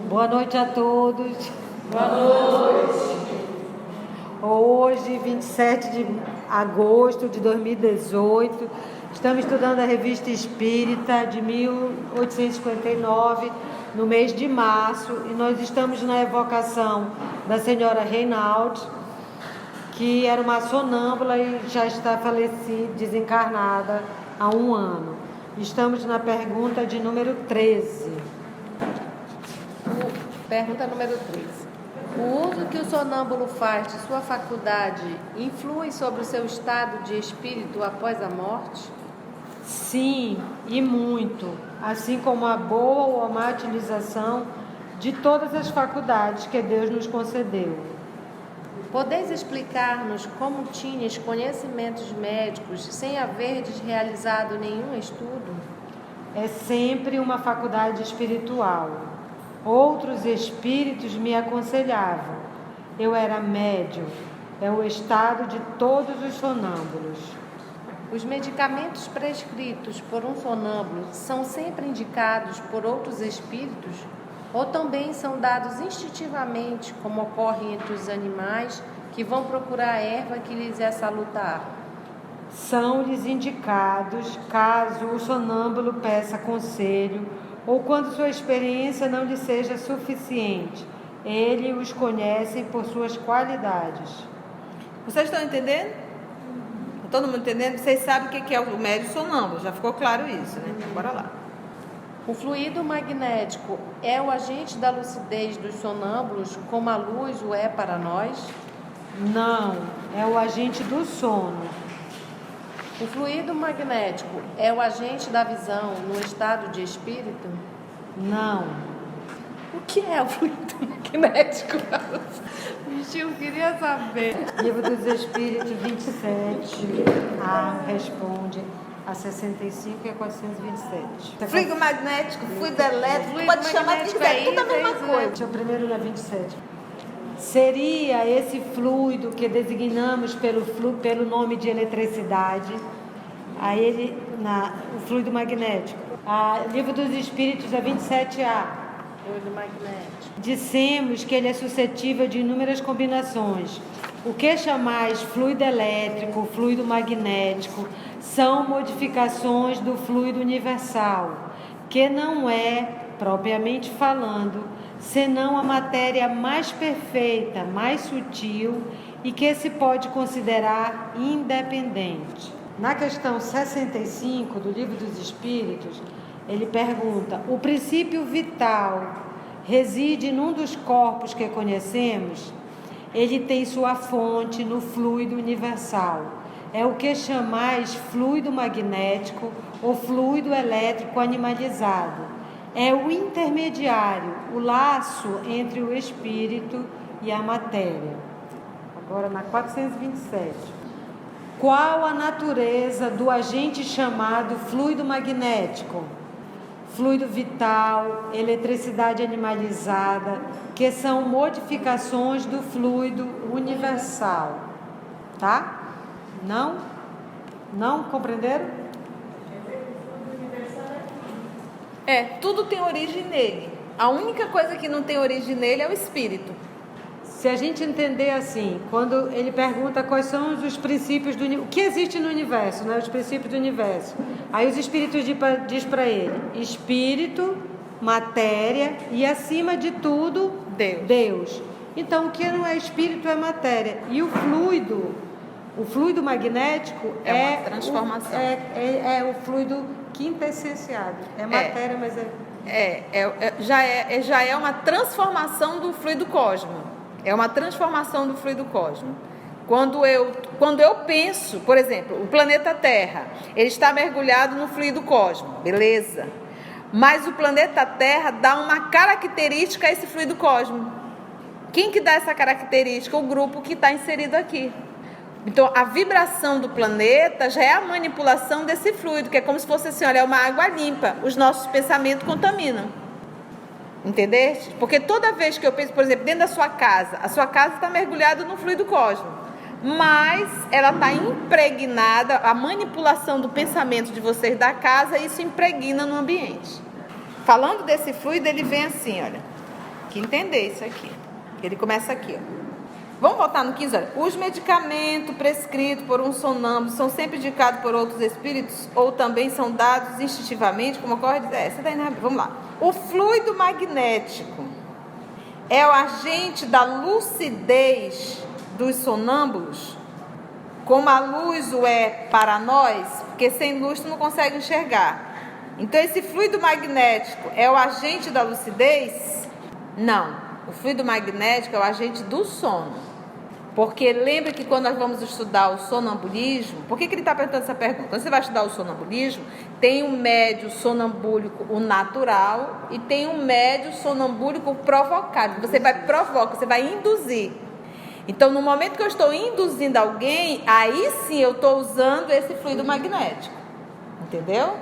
Boa noite a todos. Boa noite. Hoje, 27 de agosto de 2018, estamos estudando a Revista Espírita de 1859, no mês de março, e nós estamos na evocação da senhora Reinaldi, que era uma sonâmbula e já está falecida, desencarnada há 1 ano. Estamos na pergunta de número 13. Pergunta número 13. O uso que o sonâmbulo faz de sua faculdade influi sobre o seu estado de espírito após a morte? Sim, e muito, assim como a boa ou a má utilização de todas as faculdades que Deus nos concedeu. Podeis explicar-nos como tinhas conhecimentos médicos sem haverdes realizado nenhum estudo? É sempre uma faculdade espiritual. Outros espíritos me aconselhavam. Eu era médium. É o estado de todos os sonâmbulos. Os medicamentos prescritos por um sonâmbulo são sempre indicados por outros espíritos ou também são dados instintivamente, como ocorre entre os animais que vão procurar a erva que lhes é salutar? São-lhes indicados caso o sonâmbulo peça conselho ou quando sua experiência não lhe seja suficiente. Ele os conhece por suas qualidades. Vocês estão entendendo? Todo mundo entendendo? Vocês sabem o que é o médio sonâmbulo, já ficou claro isso, né? Bora lá. O fluido magnético é o agente da lucidez dos sonâmbulos, como a luz o é para nós? Não, é o agente do sono. O fluido magnético é o agente da visão no estado de espírito? Não. O que é o fluido magnético? Eu queria saber. Livro dos Espíritos 27, responde a 65 e a 427. Fluido magnético, fluido elétrico, Fluido pode chamar o que quiser, tudo a mesma coisa. Deixa eu primeiro na 27. Seria esse fluido que designamos pelo nome de eletricidade, o fluido magnético. Livro dos Espíritos, a 27A. Fluido magnético. Dissemos que ele é suscetível de inúmeras combinações. O que chamais fluido elétrico, fluido magnético, são modificações do fluido universal, que não é, propriamente falando, senão a matéria mais perfeita, mais sutil e que se pode considerar independente. Na questão 65 do Livro dos Espíritos, ele pergunta: o princípio vital reside num dos corpos que conhecemos? Ele tem sua fonte no fluido universal. É o que chamais fluido magnético ou fluido elétrico animalizado. É o intermediário, o laço entre o espírito e a matéria. Agora na 427. Qual a natureza do agente chamado fluido magnético? Fluido vital, eletricidade animalizada, que são modificações do fluido universal. Tá? Não? Não compreenderam? Tudo tem origem nele. A única coisa que não tem origem nele é o espírito. Se a gente entender assim, quando ele pergunta quais são os princípios do universo, o que existe no universo, né? Os princípios do universo. Aí os espíritos diz para ele: espírito, matéria e acima de tudo Deus. Então o que não é espírito é matéria. E o fluido magnético é uma transformação. É o fluido quintessenciado. É matéria, mas já é uma transformação do fluido cósmico. É uma transformação do fluido cósmico. Quando eu penso, por exemplo, o planeta Terra, ele está mergulhado no fluido cósmico, beleza? Mas o planeta Terra dá uma característica a esse fluido cósmico. Quem que dá essa característica? O grupo que está inserido aqui. Então, a vibração do planeta já é a manipulação desse fluido, que é como se fosse assim, olha, é uma água limpa. Os nossos pensamentos contaminam. Entendeste? Porque toda vez que eu penso, por exemplo, dentro da sua casa, a sua casa está mergulhada no fluido cósmico, mas ela está impregnada, a manipulação do pensamento de vocês da casa, isso impregna no ambiente. Falando desse fluido, ele vem assim, olha. que entender isso aqui. Ele começa aqui, ó. Vamos voltar no 15, olha. Os medicamentos prescritos por um sonâmbulo são sempre indicados por outros espíritos ou também são dados instintivamente, como ocorre? Vamos lá. O fluido magnético é o agente da lucidez dos sonâmbulos, como a luz o é para nós, porque sem luz tu não consegue enxergar. Então esse fluido magnético é o agente da lucidez? Não. O fluido magnético é o agente do sono. Porque lembra que quando nós vamos estudar o sonambulismo, por que ele está perguntando essa pergunta? Quando você vai estudar o sonambulismo, tem um médio sonambúlico, o natural, e tem um médio sonambúlico provocado. Você vai provocar, você vai induzir. Então, no momento que eu estou induzindo alguém, aí sim eu estou usando esse fluido magnético. Entendeu?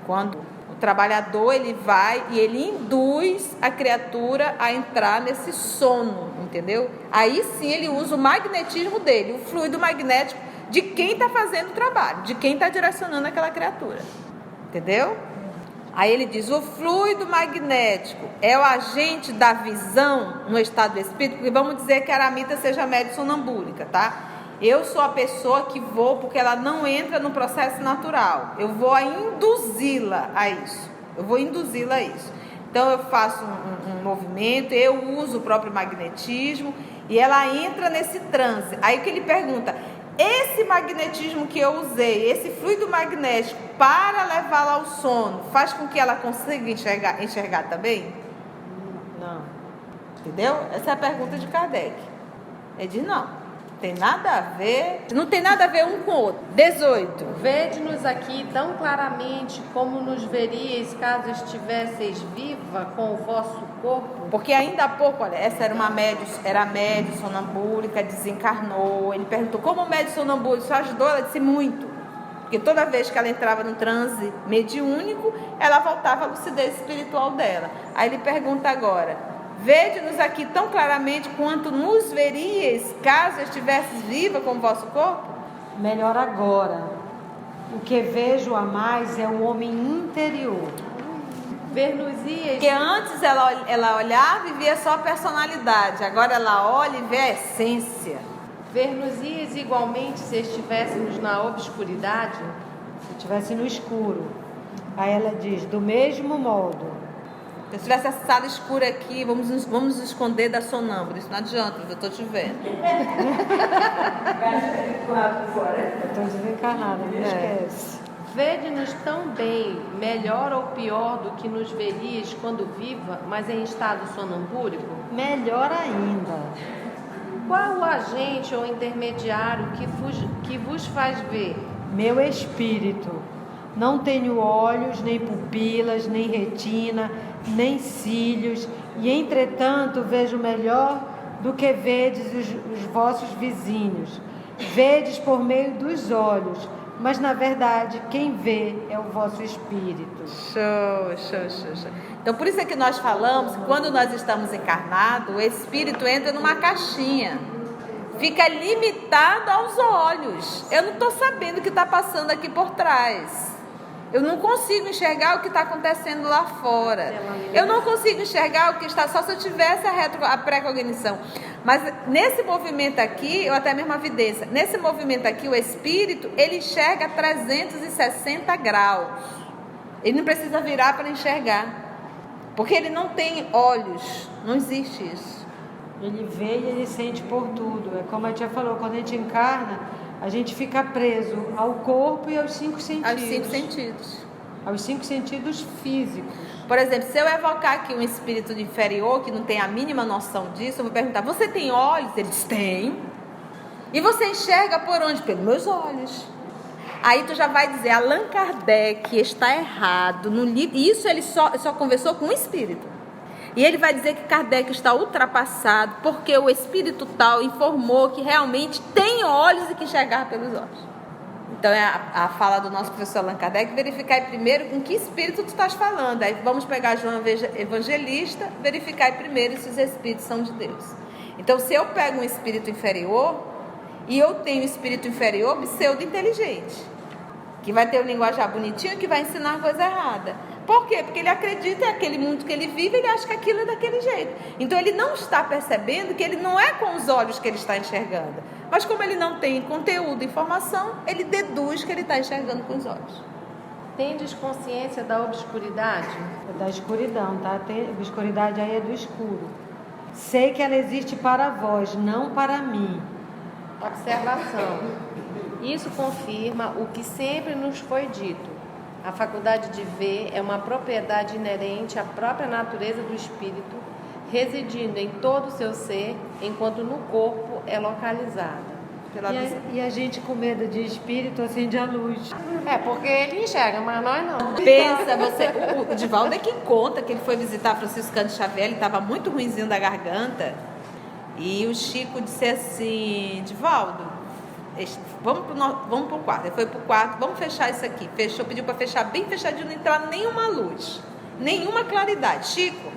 Quando o trabalhador, ele vai e ele induz a criatura a entrar nesse sono, entendeu? Aí sim ele usa o magnetismo dele, o fluido magnético de quem está fazendo o trabalho, de quem está direcionando aquela criatura, entendeu? Aí ele diz, o fluido magnético é o agente da visão no estado do espírito, porque vamos dizer que a Aramita seja média sonambúlica, tá? Eu sou a pessoa que vou, porque ela não entra no processo natural. Eu vou induzi-la a isso. Então eu faço um movimento, eu uso o próprio magnetismo e ela entra nesse transe. Aí o que ele pergunta? Esse magnetismo que eu usei, esse fluido magnético para levá-la ao sono, faz com que ela consiga enxergar também? Não. Entendeu? Essa é a pergunta de Kardec. Ele diz não. Tem nada a ver, não tem nada a ver um com o outro. 18. Vede-nos aqui tão claramente como nos veríeis caso estivesseis viva com o vosso corpo. Porque ainda há pouco, olha, essa era médio sonambúlica, desencarnou. Ele perguntou como o médio sonambúlico isso ajudou? Ela disse muito. Porque toda vez que ela entrava no transe mediúnico, ela voltava à lucidez espiritual dela. Aí ele pergunta agora: vede-nos aqui tão claramente quanto nos veríeis, caso estivesses viva com o vosso corpo? Melhor agora. O que vejo a mais é o homem interior. Ver-nos-ias. Porque antes ela olhava e via só a personalidade. Agora ela olha e vê a essência. Ver-nos-ias igualmente se estivéssemos na obscuridade? Se estivesse no escuro. Aí ela diz, do mesmo modo. Se tivesse essa sala escura aqui, vamos nos esconder da sonâmbula. Isso não adianta, eu estou te vendo. Eu estou desencarnada, não esquece. Vede-nos tão bem, melhor ou pior do que nos verias quando viva, mas em estado sonambúlico? Melhor ainda. Qual o agente ou intermediário que vos faz ver? Meu espírito. Não tenho olhos, nem pupilas, nem retina, nem cílios, e entretanto vejo melhor do que vedes os vossos vizinhos. Vedes por meio dos olhos, mas na verdade quem vê é o vosso espírito. Show. Então por isso é que nós falamos que quando nós estamos encarnados, o espírito entra numa caixinha, fica limitado aos olhos. Eu não estou sabendo o que está passando aqui por trás. Eu não consigo enxergar o que está acontecendo lá fora. Eu não consigo enxergar o que está, só se eu tivesse a pré-cognição. Mas nesse movimento aqui, ou até mesmo a vidência, nesse movimento aqui, o espírito, ele enxerga 360 graus. Ele não precisa virar para enxergar. Porque ele não tem olhos. Não existe isso. Ele vê e ele sente por tudo. É como a tia falou, quando a gente encarna, a gente fica preso ao corpo e aos 5 sentidos. Aos 5 sentidos. Aos 5 sentidos físicos. Por exemplo, se eu evocar aqui um espírito inferior que não tem a mínima noção disso, eu vou perguntar, você tem olhos? Ele diz, tem. E você enxerga por onde? Pelos meus olhos. Aí tu já vai dizer, Allan Kardec está errado no livro. Isso ele só conversou com um espírito. E ele vai dizer que Kardec está ultrapassado porque o espírito tal informou que realmente tem olhos e que enxergar pelos olhos. Então é a fala do nosso professor Allan Kardec, verificar primeiro com que espírito tu estás falando. Aí vamos pegar João Evangelista, verificar primeiro se os espíritos são de Deus. Então se eu pego um espírito inferior e eu tenho um espírito inferior pseudo-inteligente, que vai ter um linguajar bonitinho que vai ensinar a coisa errada. Por quê? Porque ele acredita em aquele mundo que ele vive, ele acha que aquilo é daquele jeito. Então ele não está percebendo que ele não é com os olhos que ele está enxergando. Mas como ele não tem conteúdo, informação, ele deduz que ele está enxergando com os olhos. Tendes consciência da obscuridade? É da escuridão, tá? Obscuridade aí é do escuro. Sei que ela existe para vós, não para mim. Observação. Isso confirma o que sempre nos foi dito. A faculdade de ver é uma propriedade inerente à própria natureza do espírito, residindo em todo o seu ser, enquanto no corpo é localizada. E a gente com medo de espírito acende a luz. É, porque ele enxerga, mas nós não. Pensa, o Divaldo é quem conta que ele foi visitar Francisco Cândido Xavier, ele estava muito ruinzinho da garganta, e o Chico disse assim: Divaldo, vamos pro quarto. Ele foi pro quarto, vamos fechar isso aqui. Fechou, pediu para fechar bem fechadinho, não entrar nenhuma luz, nenhuma claridade. Chico,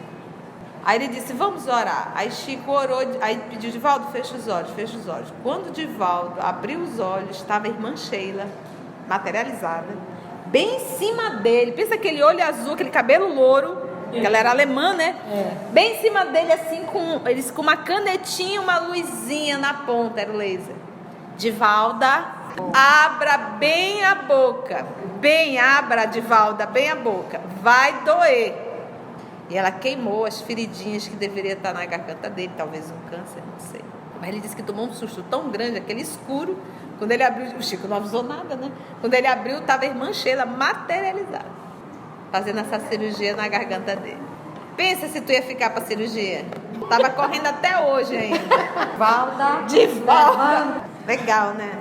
aí ele disse: vamos orar. Aí Chico orou, aí pediu: Divaldo, fecha os olhos, fecha os olhos. Quando Divaldo abriu os olhos, estava a irmã Sheila, materializada, bem em cima dele. Pensa aquele olho azul, aquele cabelo louro, que ela era alemã, né? Bem em cima dele, assim, com uma canetinha, uma luzinha na ponta, era o laser. Divalda, abra bem a boca. Abra, Divalda, bem a boca. Vai doer. E ela queimou as feridinhas que deveria estar na garganta dele, talvez um câncer, não sei. Mas ele disse que tomou um susto tão grande, aquele escuro, quando ele abriu, o Chico não avisou nada, né? Quando ele abriu, estava a irmã Sheila materializada, fazendo essa cirurgia na garganta dele. Pensa se tu ia ficar para cirurgia. Tava correndo até hoje ainda. Divalda. Legal, né?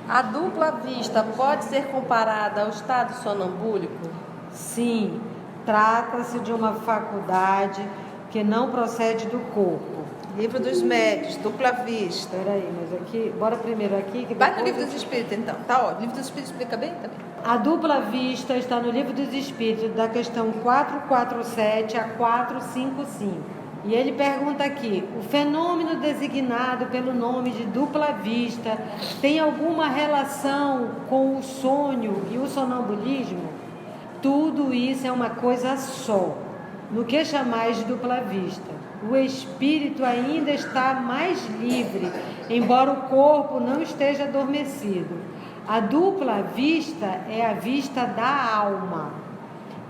A dupla vista pode ser comparada ao estado sonambúlico? Sim, trata-se de uma faculdade que não procede do corpo. Livro dos Médios, dupla vista. Espera aí, mas aqui, bora primeiro aqui. Que vai no Livro dos Espíritos, então. Tá ótimo. O Livro dos Espíritos explica bem também. A dupla vista está no Livro dos Espíritos, da questão 447 a 455. E ele pergunta aqui: o fenômeno designado pelo nome de dupla vista tem alguma relação com o sonho e o sonambulismo? Tudo isso é uma coisa só. No que chamais de dupla vista, o espírito ainda está mais livre, embora o corpo não esteja adormecido. A dupla vista é a vista da alma.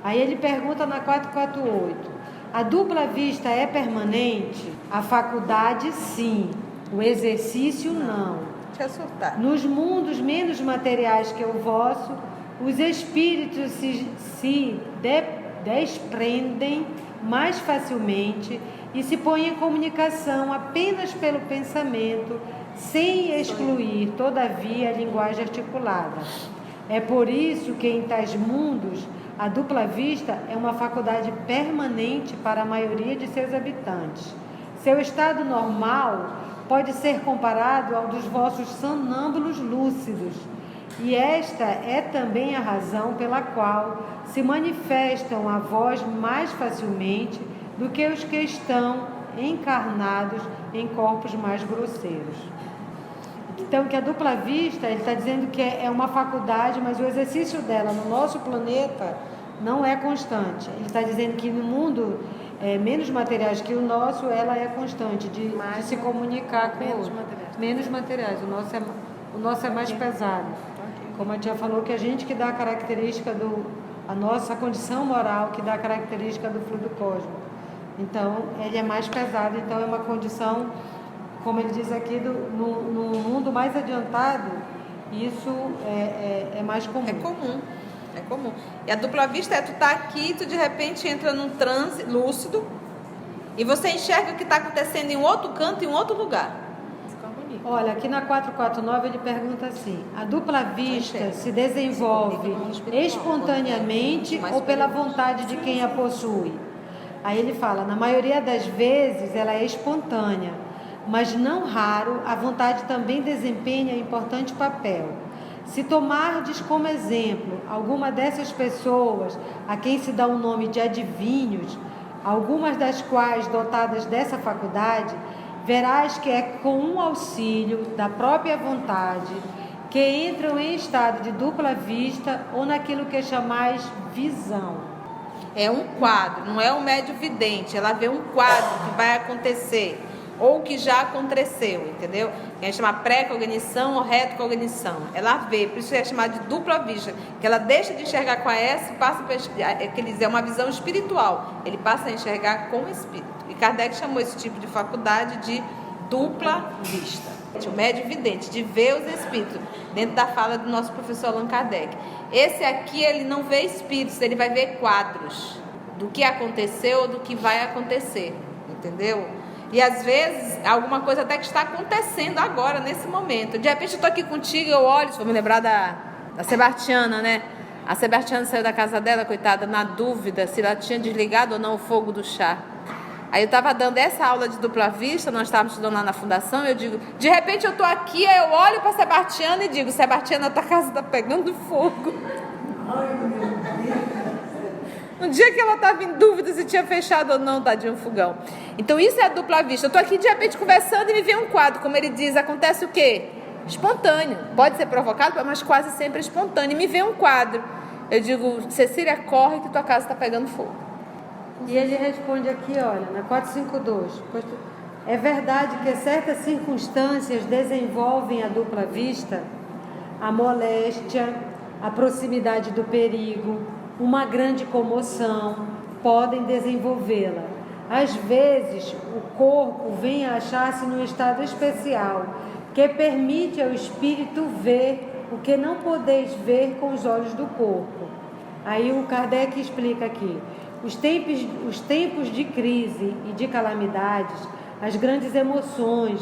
Aí ele pergunta na 448: a dupla vista é permanente? A faculdade, sim. O exercício, não. Deixa eu surtar. Nos mundos menos materiais que o vosso, os espíritos se desprendem mais facilmente e se põem em comunicação apenas pelo pensamento, sem excluir, todavia, a linguagem articulada. É por isso que em tais mundos a dupla vista é uma faculdade permanente para a maioria de seus habitantes. Seu estado normal pode ser comparado ao dos vossos sonâmbulos lúcidos, e esta é também a razão pela qual se manifestam a vós mais facilmente do que os que estão encarnados em corpos mais grosseiros. Então, que a dupla vista, ele está dizendo que é uma faculdade, mas o exercício dela no nosso planeta não é constante. Ele está dizendo que no mundo menos materiais que o nosso, ela é constante, de se comunicar com menos outro. materiais. Menos materiais. O nosso é mais pesado. Como a tia falou, que a gente que dá a característica a nossa condição moral que dá a característica do fluido cósmico. Então, ele é mais pesado, então é uma condição, como ele diz aqui, no mundo mais adiantado, isso é mais comum. É comum. E a dupla vista tu tá aqui, tu de repente entra num transe lúcido e você enxerga o que está acontecendo em um outro canto, em um outro lugar. Olha, aqui na 449 ele pergunta assim: a dupla vista se desenvolve espontaneamente ou pela vontade de quem a possui? Aí ele fala: na maioria das vezes ela é espontânea, mas não raro a vontade também desempenha importante papel. Se tomardes como exemplo alguma dessas pessoas a quem se dá o nome de adivinhos, algumas das quais dotadas dessa faculdade, verás que é com um auxílio da própria vontade que entram em estado de dupla vista ou naquilo que chamais visão. É um quadro, não é um médio vidente. Ela vê um quadro que vai acontecer ou que já aconteceu, entendeu? Que a gente chama pré-cognição ou retrocognição. Ela vê, por isso é chamada de dupla vista, que ela deixa de enxergar com a S e passa para, é uma visão espiritual. Ele passa a enxergar com o espírito. E Kardec chamou esse tipo de faculdade de dupla vista. O médio vidente, de ver os espíritos, dentro da fala do nosso professor Allan Kardec. Esse aqui, ele não vê espíritos, ele vai ver quadros do que aconteceu ou do que vai acontecer, entendeu? E às vezes, alguma coisa até que está acontecendo agora, nesse momento. De repente eu estou aqui contigo e eu olho, vou me lembrar da Sebastiana, né? A Sebastiana saiu da casa dela, coitada, na dúvida se ela tinha desligado ou não o fogo do chá. Aí eu estava dando essa aula de dupla vista, nós estávamos estudando lá na fundação, eu digo, de repente eu estou aqui, aí eu olho para a Sebastiana e digo, Sebastiana, tua casa está pegando fogo. Um dia que ela estava em dúvida se tinha fechado ou não, tadinho, o fogão. Então isso é a dupla vista. Eu estou aqui de repente conversando e me vem um quadro, como ele diz, acontece o quê? Espontâneo. Pode ser provocado, mas quase sempre espontâneo. E me vem um quadro. Eu digo, Cecília, corre que tua casa está pegando fogo. E ele responde aqui, olha, na 452. É verdade que certas circunstâncias desenvolvem a dupla vista, a moléstia, a proximidade do perigo, uma grande comoção, podem desenvolvê-la. Às vezes, o corpo vem a achar-se num estado especial, que permite ao espírito ver o que não podeis ver com os olhos do corpo. Aí o Kardec explica aqui, os tempos de crise e de calamidades, as grandes emoções,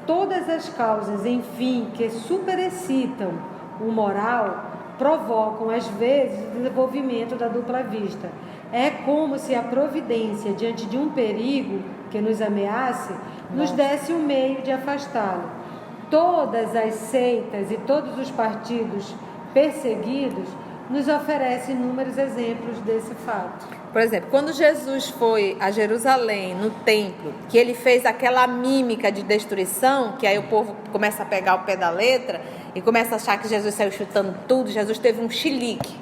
todas as causas, enfim, que superexcitam o moral, provocam, às vezes, o desenvolvimento da dupla vista. É como se a providência, diante de um perigo que nos ameace, nos desse um meio de afastá-lo. Todas as seitas e todos os partidos perseguidos nos oferecem inúmeros exemplos desse fato. Por exemplo, quando Jesus foi a Jerusalém, no templo, que ele fez aquela mímica de destruição, que aí o povo começa a pegar o pé da letra e começa a achar que Jesus saiu chutando tudo, Jesus teve um chilique.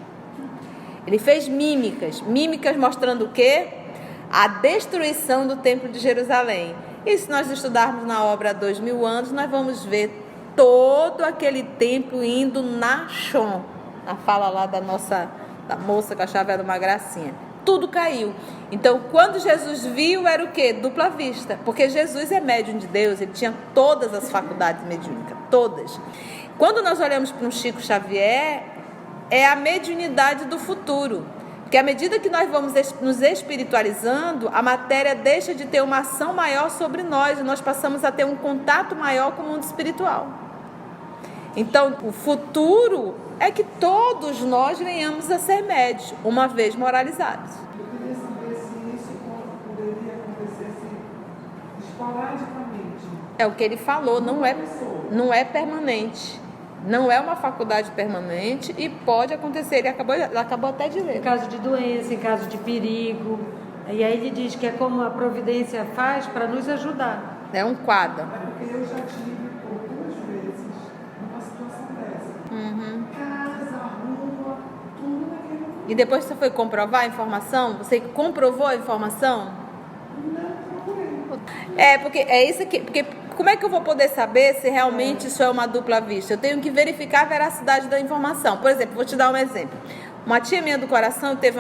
Ele fez mímicas mostrando o quê? A destruição do templo de Jerusalém. E se nós estudarmos na obra há 2000 anos, nós vamos ver todo aquele templo indo na chão. Na fala lá da moça que eu achava era uma gracinha. Tudo caiu. Então, quando Jesus viu, era o quê? Dupla vista. Porque Jesus é médium de Deus, ele tinha todas as faculdades mediúnicas, todas. Quando nós olhamos para um Chico Xavier, é a mediunidade do futuro. Porque à medida que nós vamos nos espiritualizando, a matéria deixa de ter uma ação maior sobre nós e nós passamos a ter um contato maior com o mundo espiritual. Então, o futuro é que todos nós venhamos a ser médios, uma vez moralizados. Eu queria saber se isso poderia acontecer esporadicamente. É o que ele falou, não é permanente. Não é uma faculdade permanente e pode acontecer. Ele acabou até de ler. Em caso de doença, em caso de perigo. E aí ele diz que é como a providência faz para nos ajudar. É um quadro. É porque eu já tive por 2 vezes uma situação dessa. Casa, rua, tudo naquele lugar. E depois você foi comprovar a informação? Você comprovou a informação? Não procurei. Porque é isso aqui. Porque como é que eu vou poder saber se realmente isso é uma dupla vista? Eu tenho que verificar a veracidade da informação. Por exemplo, vou te dar um exemplo. Uma tia minha do coração teve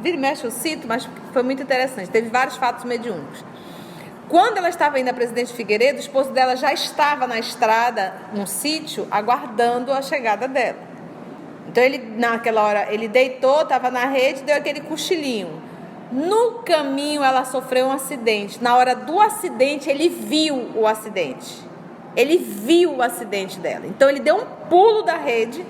vira e mexe eu cito, mas foi muito interessante. Teve vários fatos mediúnicos. Quando ela estava indo a Presidente Figueiredo, o esposo dela já estava na estrada, num sítio, aguardando a chegada dela. Então, naquela hora, ele deitou, estava na rede, deu aquele cochilinho. No caminho, ela sofreu um acidente. Na hora do acidente, ele viu o acidente. Ele viu o acidente dela. Então, ele deu um pulo da rede.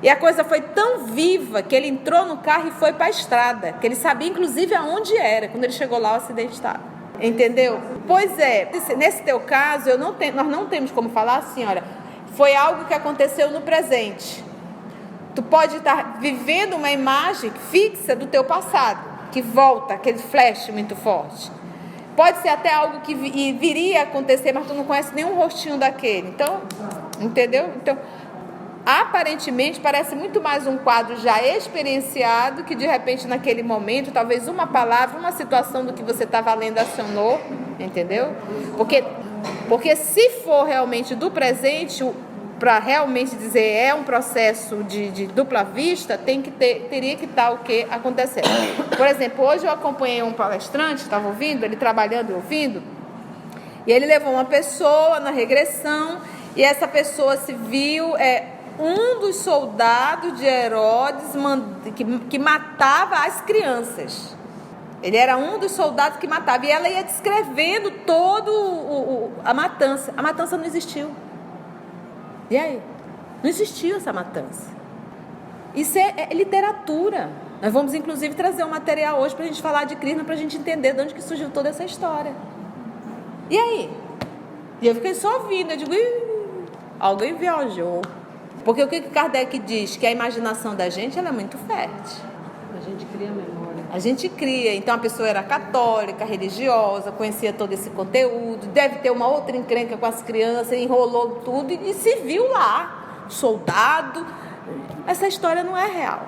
E a coisa foi tão viva que ele entrou no carro e foi para a estrada. Que ele sabia, inclusive, aonde era. Quando ele chegou lá, o acidente estava. Entendeu? Pois é. Nesse teu caso, nós não temos como falar assim, olha, foi algo que aconteceu no presente. Tu pode estar vivendo uma imagem fixa do teu passado. Que volta, aquele flash muito forte. Pode ser até algo que viria a acontecer, mas tu não conhece nenhum rostinho daquele. Então, Entendeu? Então, aparentemente parece muito mais um quadro já experienciado, que de repente naquele momento, talvez uma palavra, uma situação do que você estava lendo acionou, entendeu? Porque se for realmente do presente, para realmente dizer é um processo de dupla vista, teria que estar o que acontecendo. Por exemplo, hoje eu acompanhei um palestrante, estava ouvindo, ele trabalhando e ouvindo, e ele levou uma pessoa na regressão, e essa pessoa se viu um dos soldados de Herodes que matava as crianças. Ele era um dos soldados que matava. E ela ia descrevendo a matança. A matança não existiu. E aí? Não existiu essa matança. Isso é literatura. Nós vamos inclusive trazer um material hoje para a gente falar de Krishna, para a gente entender de onde que surgiu toda essa história. E aí? E eu fiquei só ouvindo. Eu digo, alguém viajou. Porque o que Kardec diz? Que a imaginação da gente ela é muito fértil. A gente cria memória. A gente cria. Então a pessoa era católica, religiosa, conhecia todo esse conteúdo, deve ter uma outra encrenca com as crianças, enrolou tudo e se viu lá, soldado. Essa história não é real.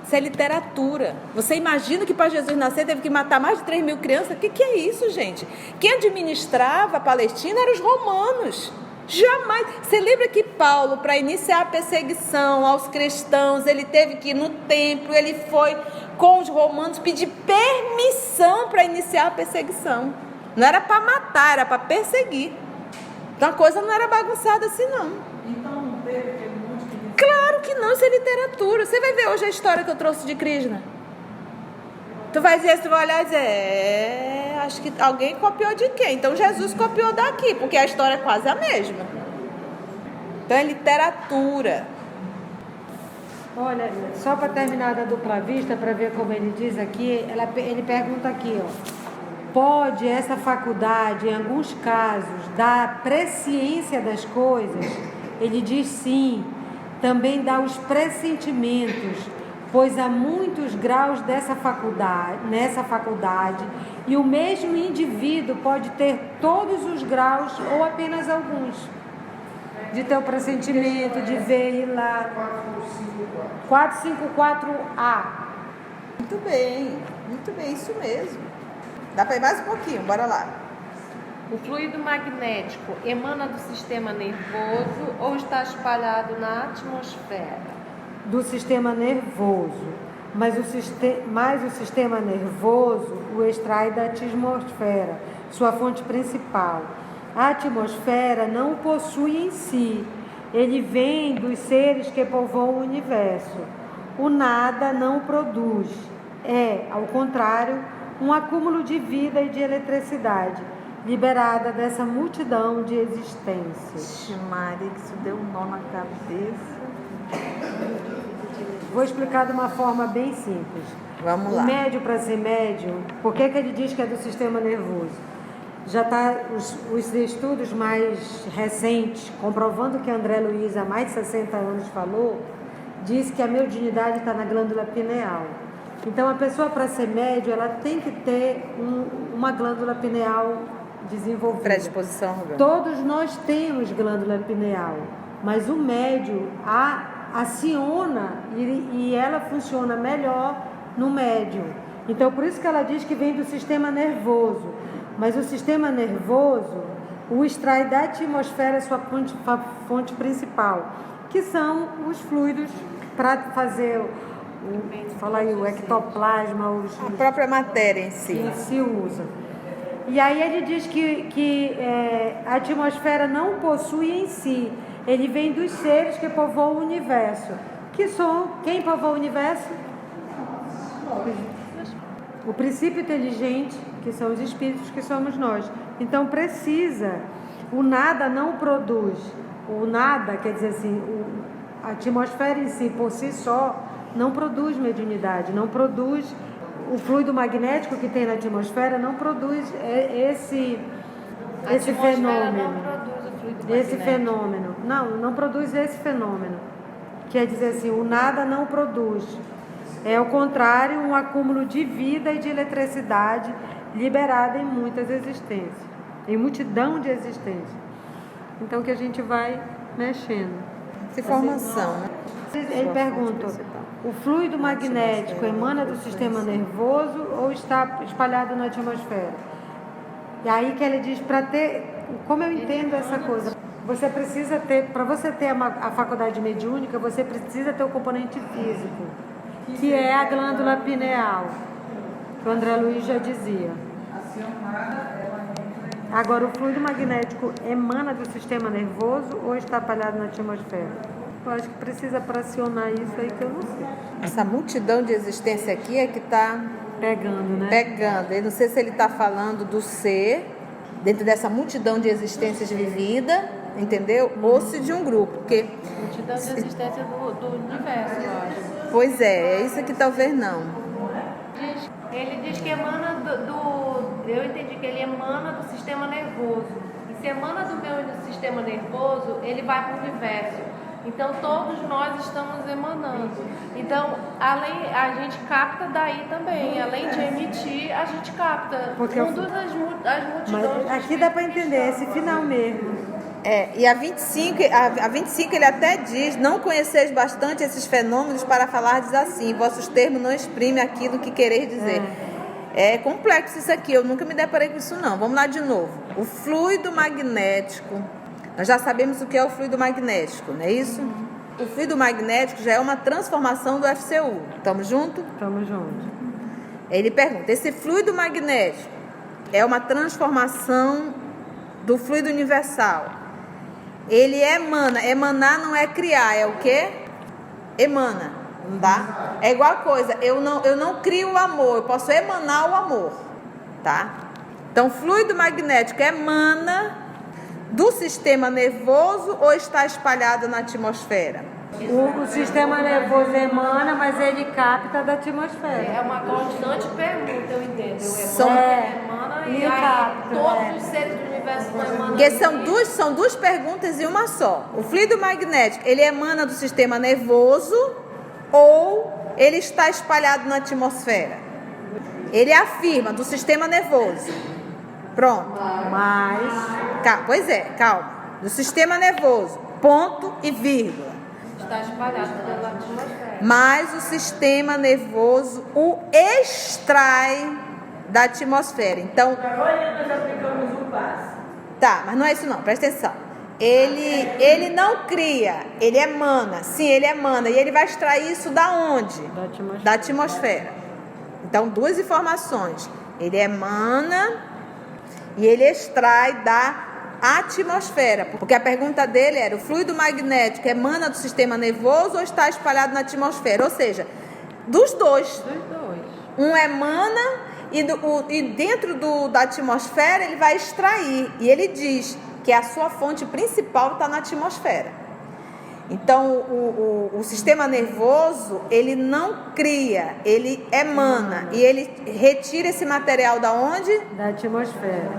Isso é literatura. Você imagina que para Jesus nascer teve que matar mais de 3 mil crianças? O que é isso, gente? Quem administrava a Palestina eram os romanos. Jamais. Você lembra que Paulo, para iniciar a perseguição aos cristãos, ele teve que ir no templo, ele foi com os romanos pedir permissão para iniciar a perseguição. Não era para matar, era para perseguir. Então a coisa não era bagunçada assim, não. Então não teve aquele monte de... Claro que não, isso é literatura. Você vai ver hoje a história que eu trouxe de Krishna. Tu vai dizer, tu vai olhar e dizer, acho que alguém copiou de quem? Então Jesus copiou daqui, porque a história é quase a mesma. Então é literatura. Olha, só para terminar da dupla vista, para ver como ele diz aqui, ele pergunta aqui, pode essa faculdade, em alguns casos, dar presciência das coisas? Ele diz sim, também dá os pressentimentos, pois há muitos graus nessa faculdade, e o mesmo indivíduo pode ter todos os graus ou apenas alguns. De ter o pressentimento, de ver ir lá. 454A. Muito bem, isso mesmo. Dá para ir mais um pouquinho, bora lá. O fluido magnético emana do sistema nervoso ou está espalhado na atmosfera? Do sistema nervoso, mas o sistema nervoso o extrai da atmosfera, sua fonte principal. A atmosfera não o possui em si, ele vem dos seres que povoam o universo. O nada não o produz, ao contrário, um acúmulo de vida e de eletricidade, liberada dessa multidão de existências. Maria, que isso deu um nó na cabeça. Vou explicar de uma forma bem simples. Vamos lá. O médium, para ser médium, por que ele diz que é do sistema nervoso? Já está os estudos mais recentes, comprovando que André Luiz, há mais de 60 anos, falou, diz que a mediunidade está na glândula pineal. Então, a pessoa, para ser médium, ela tem que ter uma glândula pineal desenvolvida. Predisposição. Todos nós temos glândula pineal, mas o médium aciona e ela funciona melhor no médium. Então, por isso que ela diz que vem do sistema nervoso. Mas o sistema nervoso o extrai da atmosfera sua fonte principal, que são os fluidos para fazer o ectoplasma, a própria matéria em si. Que se usa. E aí ele diz que a atmosfera não possui em si, ele vem dos seres que povoam o universo. Que são quem povoa o universo? O princípio inteligente, que são os espíritos, que somos nós. Então o nada não produz. O nada, quer dizer assim, a atmosfera em si, por si só, não produz mediunidade, não produz o fluido magnético que tem na atmosfera, não produz esse fenômeno. Não produz o fluido Esse magnético. fenômeno. Não produz esse fenômeno. Quer dizer assim, o nada não produz. É ao contrário, um acúmulo de vida e de eletricidade liberada em muitas existências, em multidão de existências. Então que a gente vai mexendo. Essa informação, né? Ele pergunta, o fluido magnético emana do sistema nervoso ou está espalhado na atmosfera? E aí que ele diz, para ter, como eu entendo essa coisa, você precisa ter, para você ter a faculdade mediúnica, você precisa ter o componente físico, que é a glândula pineal, que o André Luiz já dizia. Agora, o fluido magnético emana do sistema nervoso ou está espalhado na atmosfera? Eu acho que precisa fracionar isso aí que eu não sei. Essa multidão de existência aqui é que está Pegando, né? pegando. Eu não sei se ele está falando do ser, dentro dessa multidão de existências vivida, entendeu? Ou se de um grupo, porque... Multidão de existência do universo, eu acho. Pois é isso que talvez não. Ele diz que emana eu entendi que ele emana do sistema nervoso. E se emana do meu sistema nervoso, ele vai para o universo. Então todos nós estamos emanando. Então, a gente capta daí também. Além de emitir, a gente capta. Porque as multidões. Mas aqui dá para entender, esse final mesmo. E a 25 ele até diz, não conheceis bastante esses fenômenos para falardes assim, vossos termos não exprimem aquilo que quereis dizer. É complexo isso aqui, eu nunca me deparei com isso não. Vamos lá de novo. O fluido magnético, nós já sabemos o que é o fluido magnético, não é isso? O fluido magnético já é uma transformação do FCU. Estamos juntos? Estamos juntos. Ele pergunta, esse fluido magnético é uma transformação do fluido universal. Ele emana. Emanar não é criar, é o quê? Emana, tá? É igual a coisa, eu não crio o amor, eu posso emanar o amor, tá? Então, fluido magnético emana do sistema nervoso ou está espalhado na atmosfera? O sistema nervoso emana, mas ele capta da atmosfera. É uma constante pergunta, eu entendo. Emana e e aí capta, todos os seres do universo estão emanando. Porque são duas perguntas em uma só. O fluido magnético, ele emana do sistema nervoso ou ele está espalhado na atmosfera? Ele afirma do sistema nervoso. Pronto. Pois é, calma. Do sistema nervoso, ponto e vírgula. Está espalhado pela atmosfera. Mas o sistema nervoso o extrai da atmosfera. Então, Agora nós aplicamos um passo. tá, mas não é isso não, presta atenção. Ele não cria, ele emana. Sim, ele emana. E ele vai extrair isso da onde? Da atmosfera. Então, duas informações. Ele emana e ele extrai da atmosfera. Porque a pergunta dele era, o fluido magnético emana do sistema nervoso ou está espalhado na atmosfera? Ou seja, dos dois. Um emana e dentro da atmosfera ele vai extrair. E ele diz que a sua fonte principal está na atmosfera. Então, o sistema nervoso, ele não cria, ele emana. E ele retira esse material da onde? Da atmosfera.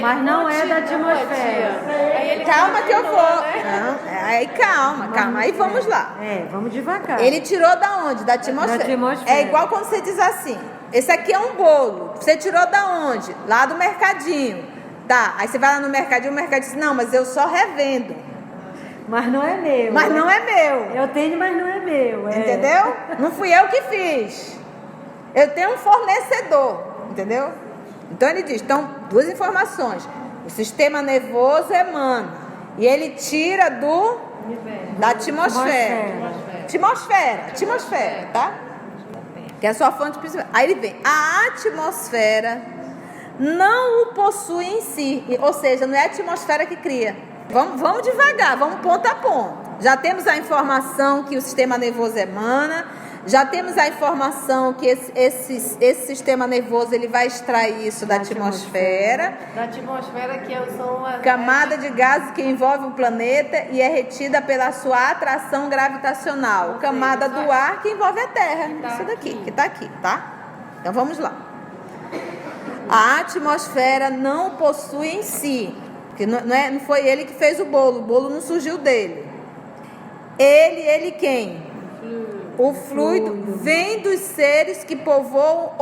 Mas não é da atmosfera. Calma que eu vou. Não, aí calma. Aí vamos lá. Vamos devagar. Ele tirou da onde? Da atmosfera. Da atmosfera. É igual quando você diz assim, esse aqui é um bolo. Você tirou da onde? Lá do mercadinho. Tá, aí você vai lá no mercadinho, o mercadinho diz, não, mas eu só revendo. Mas não é meu. Mas não é meu. Eu tenho, mas não é meu. Entendeu? Não fui eu que fiz. Eu tenho um fornecedor. Entendeu? Então ele diz, então, duas informações. O sistema nervoso emana. E ele tira da atmosfera. Atmosfera, tá? Que é a sua fonte principal. Aí ele vem, a atmosfera não o possui em si. Ou seja, não é a atmosfera que cria. Vamos devagar, vamos ponto a ponto. Já temos a informação que o sistema nervoso emana, já temos a informação que esse sistema nervoso ele vai extrair isso da atmosfera. Da atmosfera que são as camada de gases que envolve o planeta e é retida pela sua atração gravitacional. Camada do ar que envolve a Terra. Isso daqui, que está aqui, tá? Então vamos lá. A atmosfera não possui em si. Porque não foi ele que fez o bolo não surgiu dele. Ele quem? O fluido vem dos seres que povoam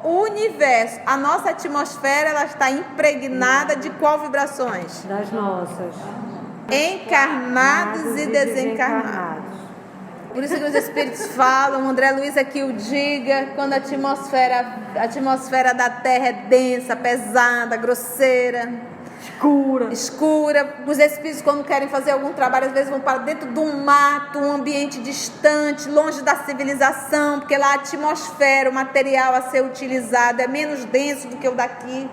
o universo. A nossa atmosfera ela está impregnada de qual vibrações? Das nossas. encarnados e desencarnados. Por isso que os espíritos falam, André Luiz aqui o diga, quando a atmosfera da Terra é densa, pesada, grosseira, escura. Os espíritos, quando querem fazer algum trabalho, às vezes vão para dentro de um mato, um ambiente distante, longe da civilização, porque lá a atmosfera, o material a ser utilizado é menos denso do que o daqui.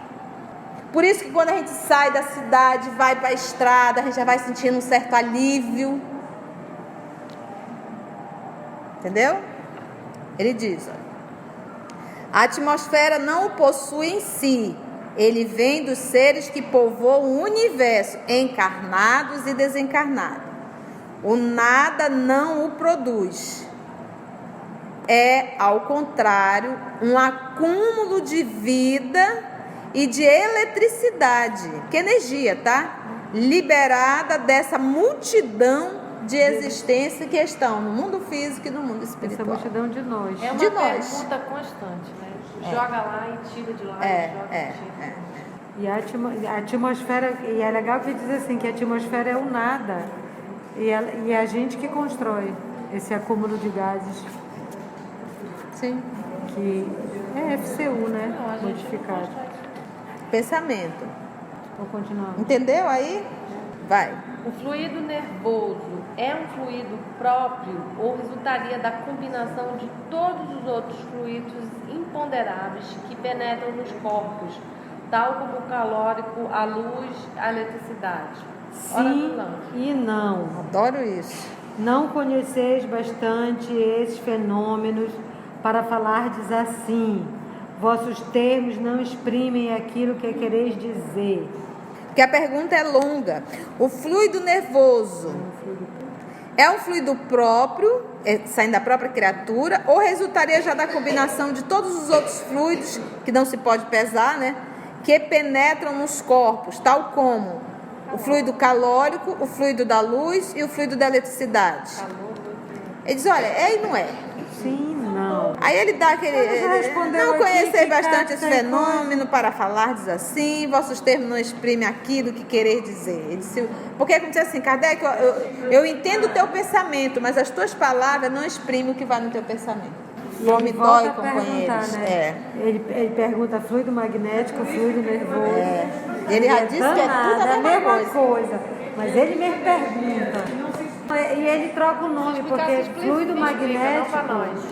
Por isso que quando a gente sai da cidade, vai para a estrada, a gente já vai sentindo um certo alívio. Entendeu? Ele diz, olha, a atmosfera não o possui em si. Ele vem dos seres que povoam o universo, encarnados e desencarnados. O nada não o produz. É, ao contrário, um acúmulo de vida e de eletricidade, que é energia, tá? Liberada dessa multidão de existência que estão no mundo físico e no mundo espiritual. Essa multidão de nós. É uma pergunta constante, né? Joga lá e tira de lá. E a atmosfera, e é legal que diz assim, que a atmosfera é o nada. E é a gente que constrói esse acúmulo de gases. Sim. Que é FCU, né? Não, a gente modificado. Pensamento. Vou continuar. Entendeu aí? Vai. O fluido nervoso é um fluido próprio ou resultaria da combinação de todos os outros fluidos imponderáveis que penetram nos corpos, tal como o calórico, a luz, a eletricidade? Sim e não. Adoro isso. Não conheceis bastante esses fenômenos para falardes assim. Vossos termos não exprimem aquilo que quereis dizer. Porque a pergunta é longa. O fluido nervoso é um fluido próprio, saindo da própria criatura, ou resultaria já da combinação de todos os outros fluidos, que não se pode pesar, né? Que penetram nos corpos, tal como o fluido calórico, o fluido da luz e o fluido da eletricidade. Ele diz, olha, é e não é. Sim, não. Aí ele dá aquele... Não conhecei bastante esse fenômeno para falar, diz assim, vossos termos não exprimem aquilo que querer dizer. Ele disse, porque, como disse assim, Kardec, eu entendo o teu pensamento, mas as tuas palavras não exprimem o que vai no teu pensamento. Fome dói com eles. Né? Ele pergunta fluido magnético, fluido nervoso. Ele já disse que é tudo a mesma coisa. Mas ele mesmo pergunta. E ele troca o nome, porque fluido magnético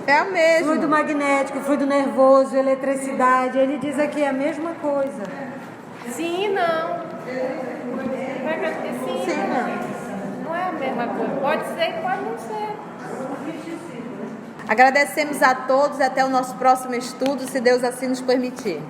é o mesmo. Fluido magnético, fluido nervoso, eletricidade. Ele diz aqui a mesma coisa. Sim e não. Vai dizer sim e não. Não é a mesma coisa. Pode ser e pode não ser. Agradecemos a todos e até o nosso próximo estudo, se Deus assim nos permitir.